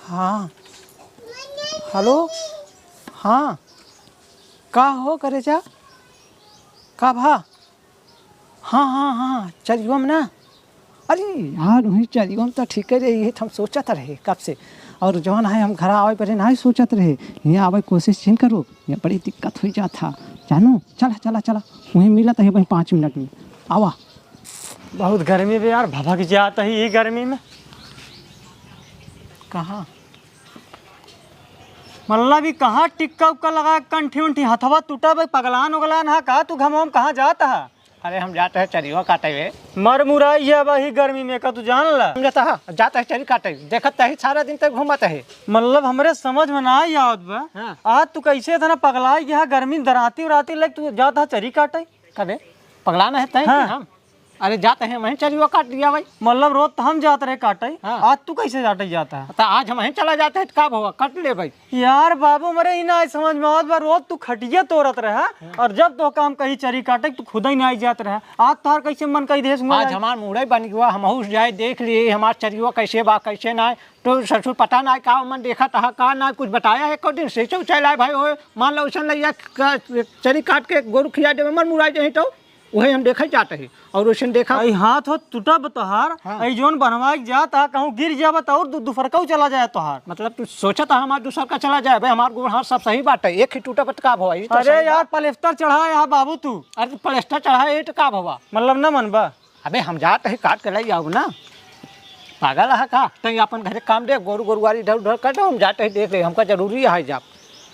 हाँ हेलो। हाँ का हो करे जा का भा। हाँ हाँ हाँ चलियो हम ना। अरे यार वही चलियो हम तो ठीक है रही हम सोचत रहे कब से। और जौन है हम घर आवे पर नहीं सोचत रहे यहाँ आवे कोशिश नहीं करो ये बड़ी दिक्कत हो जाता जानू। चला चला चला वहीं मिलत है वहीं 5 मिनट में आवा। बहुत गर्मी भी यार भभक जाता है ये गर्मी में। कहाँ मल्ला भी कहाँ टिक्का उक्का लगा कंठी उंठी हथवा टूटा भाई पगलान उगलान है कहा तू घम कहाँ जाता है। अरे हम जाते हैं चरियो काटे हुए मर मुराई है वही गर्मी में का तू जान ला। हम जाता है चरी काटे देखत है सारा दिन तक घूमत है। मतलब हमरे समझ में ना आई आवत बा। हाँ। आज तू कैसे था ना पगलाई गया गर्मी दराती उराती लग तू जाता है चरी काटे कबे पगलाना है तय हाँ। हम अरे जाते हैं वहीं चरियो काट दिया भाई। मतलब रोज तो हम जाते रहे काटे। हाँ। आज तू कैसे जाते जाता है। तो आज हम वहीं चला जाते हैं कब होगा कट ले भाई। यार बाबू मरे ही ना समझ में आवत बा रोज तू खटिया तोड़त रहा और जब तो काम कही चरी काटे तू खुद ही नहीं जात रहा। आज तोहर कैसे मन कही देश में आज हमार मुड़े बन गया हम जाए देख लिए हमार चरियो कैसे बा कैसे ना। तो ससुर पता ना का मन देखा था का ना कुछ बताया है दिन से चला भाई हो मान लो उसन लिया चरी काट के गोरु खिया दे मन मुराई जाए तो वही हम देखा जाते हैं और उसन देखा हाथ हो टूटा तोहार। हाँ। जोन बनवा जाता कहूँ गिर जावत और दुफरका चला जाए तोहार। मतलब तू सोचा था हमारे दूसर का चला जाए भाई हमारे गोड़ हाथ सब सही बात है एक ही टूटा बत का हुआ। अरे यार प्लेस्टर चढ़ा यहाँ बाबू तू। अरे प्लेस्टर चढ़ा ये तो का हुआ मतलब न मन बा। अबे हम जाते हैं काट के लाई आओ ना पागल है का तई अपन घरे काम दे गोरु गोरुआरी इधर उधर कर दो हम जाते हैं देख ले हमका जरूरी है जा।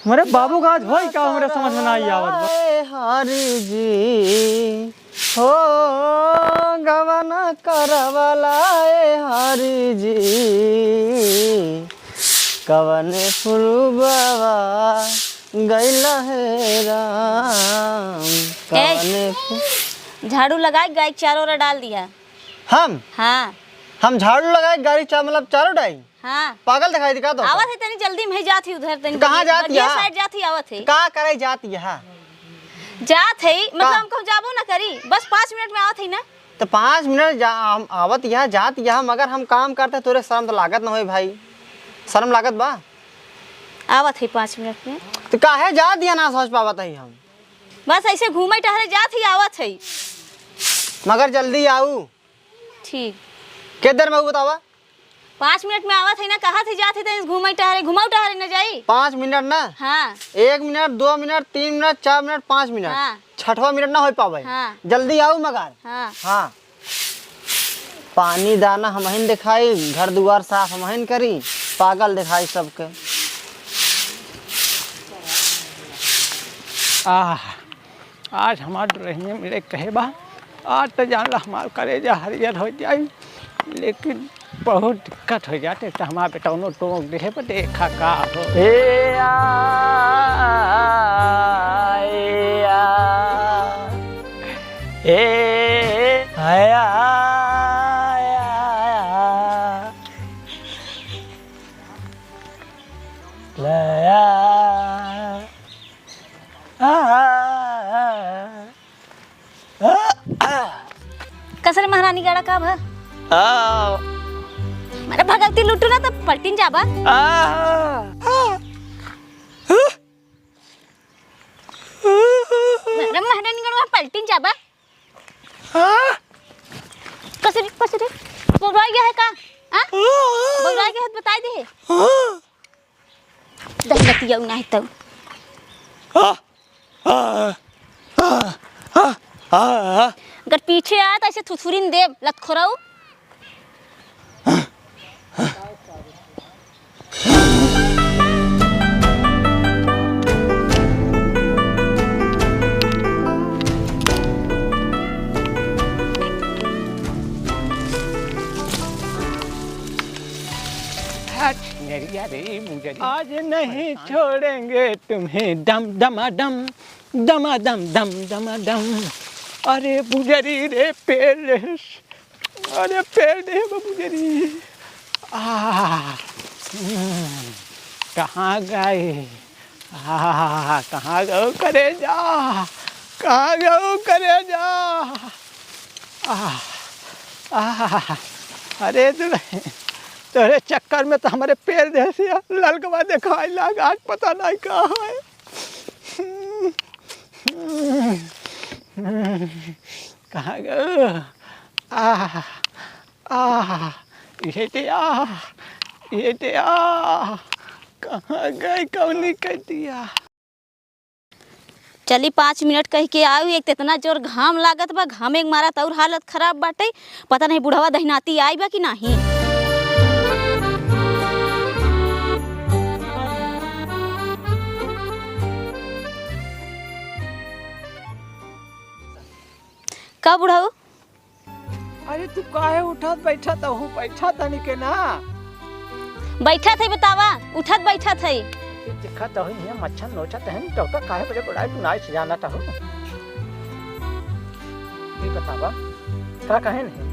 मेरे बाबू का आज हो क्या हमारे समझ में ना आई आवत बा। हरि जी हो गवना करवला हरि जी कवने फुलबवा गैला है राम कवने झाड़ू लगाए गाय चारों ओर डाल दिया। हम हाँ झाड़ू लगाए गाड़ी मतलब चारों डाई हाँ पागल दिखाई दिखा दो आवत है तनी जल्दी में जाती उधर तनी कहाँ जाती है? साइड जाती आवत है का करे जाती है जात है मतलब हम कहूँ जाबो ना करी बस 5 मिनट में आवत है ना। तो 5 मिनट आवत यह जात यह मगर हम काम करते तोरे शर्म तो लागत ना हो भाई शर्म लागत बा आवत है 5 मिनट में तो काहे जा दिया ना सोच पावत है हम बस ऐसे घूमे टहरे जात ही आवत है। मगर जल्दी आऊ ठीक के देर में बतावा 5 मिनट में आवत है ना कहा थी जात है घूमे टहरे घुमाऊ टहरे न जाई 5 मिनट ना हाँ 1 minute 2 minute 3 minute 4 minute 5 minute हाँ। छठवा मिनट ना हो पावे हाँ। जल्दी आऊ मगर हाँ हाँ पानी दाना हमहन दिखाई घर दुआर साफ हमहन करी पागल दिखाई सबके। आज हमारे रहने मेरे कहे बा आज तो जान ला हमारे कलेजा हरियर हो जाए लेकिन बहुत दिक्कत हो जाते तो हमारे बेटौनो टोक दे पर देखा का हो। हे आ ए आया लया कसर महारानी गाड़ा का भा मेरे भगवती लुटू ना तो पलटिन जाबा। मेरे महारानी गाड़ा पलटिन जाबा। कसरी कसरी बोलवाई गया है का हां बोलवाई गया है बता दे दहलती आऊ नहीं तो अगर पीछे आया तो ऐसे थुथुरिन दे लतखोराऊ। आज नहीं छोड़ेंगे तुम्हें दम दमादम दमादम दम दमादम। अरे बुजरी रे पेड़ अरे पेड़ दे बुजरी कहाँ गए कहाँ गए करे जा कहाँ गए करे जा अरे दुल्हन तेरे चक्कर में तो हमारे पैर जैसे ललकवा दिखाई लगा, आज पता नहीं कहाँ है। कहाँ गए? ये कहाँ गए, कौनी कर दिया। चली 5 मिनट कह के आऊ, एक तो इतना जोर घाम लागत बा, घामे के मारा और हालत खराब बाटे। पता नहीं बुढ़वा दहिनाती आई बा कि नहीं। का बुढ़ाऊ? अरे तू काहे उठत बैठा तो हूँ, बैठा तनी के ना। बैठा थे बतावा, उठत बैठा थे। दिखा तो है मच्छर नोचत है, तो काहे बड़े बड़ाई तू नाई से जाना तो। ये बतावा का कहे नहीं?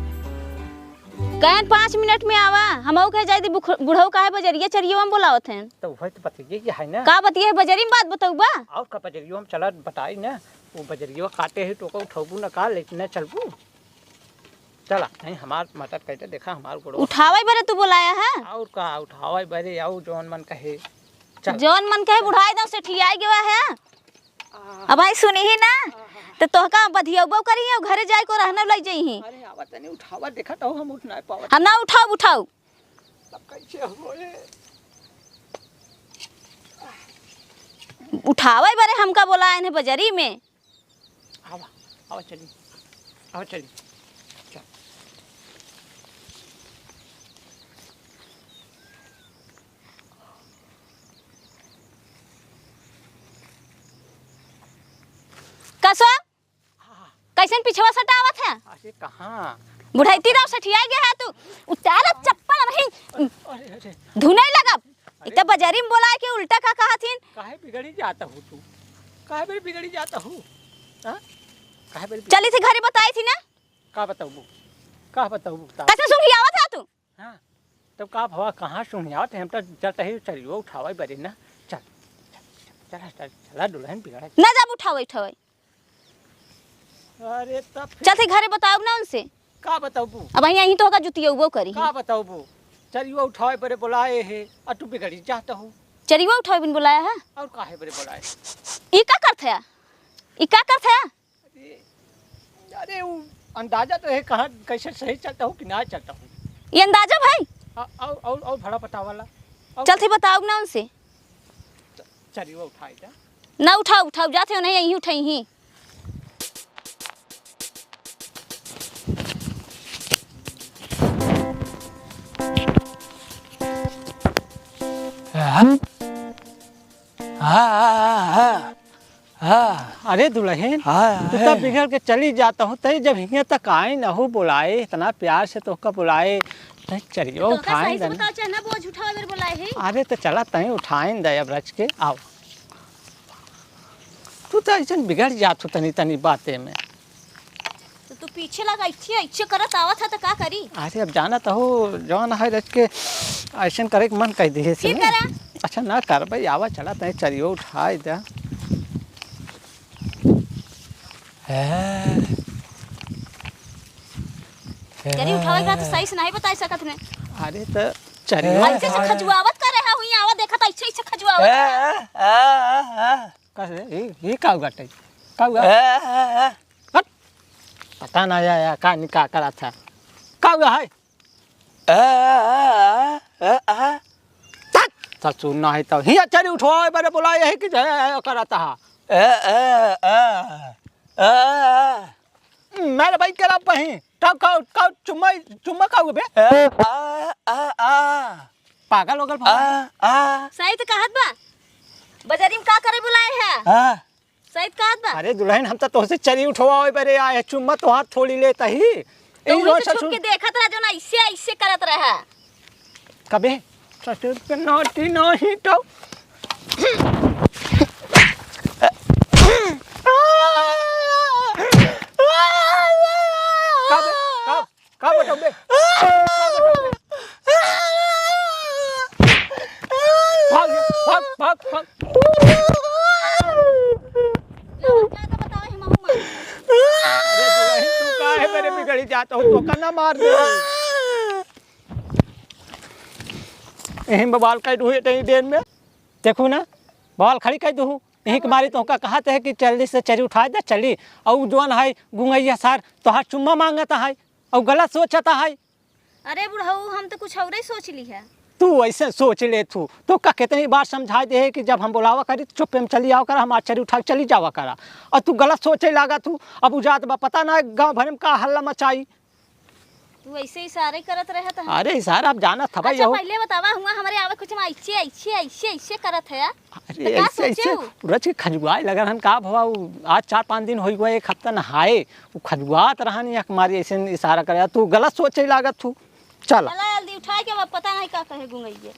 कहन 5 मिनट में आवा, हमहू कह जाई दी बुढ़ऊ काहे बजरिया चरियो हम बोलावत हैं। तो वही तो बतिये कि है ना। का बतिये बजरी में बात बताऊ बा। और का बजरियो हम चला बताई ना, वो बजरियो काटे है तो को उठबू ना का लेने चलबू। चला नहीं हमार मदद कहते देखा हमार गोड़ो उठावे बरे तू बोलाया है। और का उठावे बरे आऊ जौन मन कहे। जौन मन कहे बुढ़ाई दो से ठियाई गवा है। अब भाई सुनी ही ना, तो तोहका बधियबो करी है, घरे जाए को रहना लग जाई ही। अरे आवत नहीं उठावा, देखा तो हम उठ ना पावत। हम ना उठाओ उठाओ। तब कैसे होए? उठावे बरे हमका बोला है बजरी में। आवा आवा चली, आवा चली। कसो कैसन पिछवा सटावत है? अरे कहाँ बुढ़ाईती दाव सठिया गया है तू। उतार चप्पल वही अरे अरे धुने लगा। इतना बजारी में बोला कि उल्टा का कहा थीन। काहे बिगड़ी जाता हूँ तू? काहे बड़ी बिगड़ी जाता हूँ? हां काहे बड़ी चली थी घरे बताई थी ना। का बताऊँ? का बताऊँ? कैसे सुंघियावत है तू? हां तब का भवा कहाँ सुनियावत हम तो चलते ही चलियो उठावे बरे ना। चल चला चला दुल्हन बिगड़ा ना जब उठावे उठावे। अरे तब चल थी घरे बताओ ना उनसे। का बताऊँ? अब यहीं तो होगा जुतियों करी। का बताऊँ? चलियो उठावे बरे बुलाए है और तू बिगड़ी जाता हूँ। चलियो उठावे बिन बुलाया है। और काहे बरे बुलाए? ई का करथे है? ई का करथे है? अरे वो अंदाजा तो है कहाँ कैसे सही चलता हूँ कि ना चलता हूँ। ये अंदाजा भाई। और भड़ा पता वाला। चल थी बताओ ना उनसे। चलिए उठाई जा। ना उठाओ उठाओ जाते हो नहीं यहीं उठाई ही। अरे दुल्हन तू तब बिगड़ के चली जाता हूँ तई जब हिंगे तक आए न हो बुलाए इतना प्यार से तो का बुलाए तई चलियो उठाएं दे। बताओ चाहे ना बोझ उठाओ मेरे बुलाए है। अरे तो चला तई उठाएं दे अब रच के आओ। तू तो ऐसा बिगड़ जात हो तनी तनी बातें में। तो तू पीछे लगा इच्छे करत आवत है तो का करी? अरे अब जाना तो हो जौन है रच के ऐसा करे के मन कह दे से। अच्छा ना कर भाई आवा चला तई चलियो उठाए दे। चली उठावे का तो सही से नहीं बता सकत ने। अरे तो चलियो ऐसे से खजुआवत करे है हुई आवा देखत ऐसे ऐसे खजुआवत। कैसे ये का गटे का हुआ? हट पता ना आया का निका करा था का हुआ है? तो सुनना है तो ही चली उठो बड़े बुलाए है कि करा था। मेरे भाई करा पही तब का चुम्मा चुम्मा का हुआ बे? पागल होगल सही तो कहत बा। बाजारी में का करे बुलाए है? सही तो कहत बा। अरे दुल्हन हम तो तोसे चली उठवा बरे आए चुम्मा तो हाथ थोड़ी लेता ही तो वही से छुप के देखत रह जो ना इससे इससे करत रहा। कबे ससुर के नोटी नहीं तो का बताओ बे? भाग भाग भाग भाग। बताओ हम मां। अरे दुल्हन तू काहे मेरे बिगड़ी जाता हो तो कना मार दे। यहीं में बाल काट हुए तहीं देर में देखू ना बाल खड़ी कर दूँ यहीं के मारी तो कहा है कि जल्दी से चरी उठा दे चली और जोन है गुंगैया सार तोहार चुम्मा मांगता है और गलत सोचता है। अरे बुढ़ऊ हम तो कुछ और ही सोच ली है। तू ऐसे सोच ले तो का कितनी बार समझा दे है कि जब हम बुलावा करी तो चुप में चली आओ करा हम चरी उठा के चली जावा करा और तू गलत सोचे लगा तू अब उजात बा पता ना गाँव भर में का हल्ला मचाई। तू ऐसे इशारे करत रहत है। अरे सर आप जाना था भाई अच्छा पहले बतावा हुआ हमारे आवे कुछ में ऐसे ऐसे ऐसे ऐसे करत है। अरे ऐसे ऐसे रच के खजुआए लगन हन का भवा आज 4-5 दिन हो गए एक हफ्ता नहाए वो खजुआत रहन या हमारी ऐसे इशारा करे तू गलत सोचे लागत तू चल चला जल्दी उठा के अब पता नहीं का कहे गुंगैया।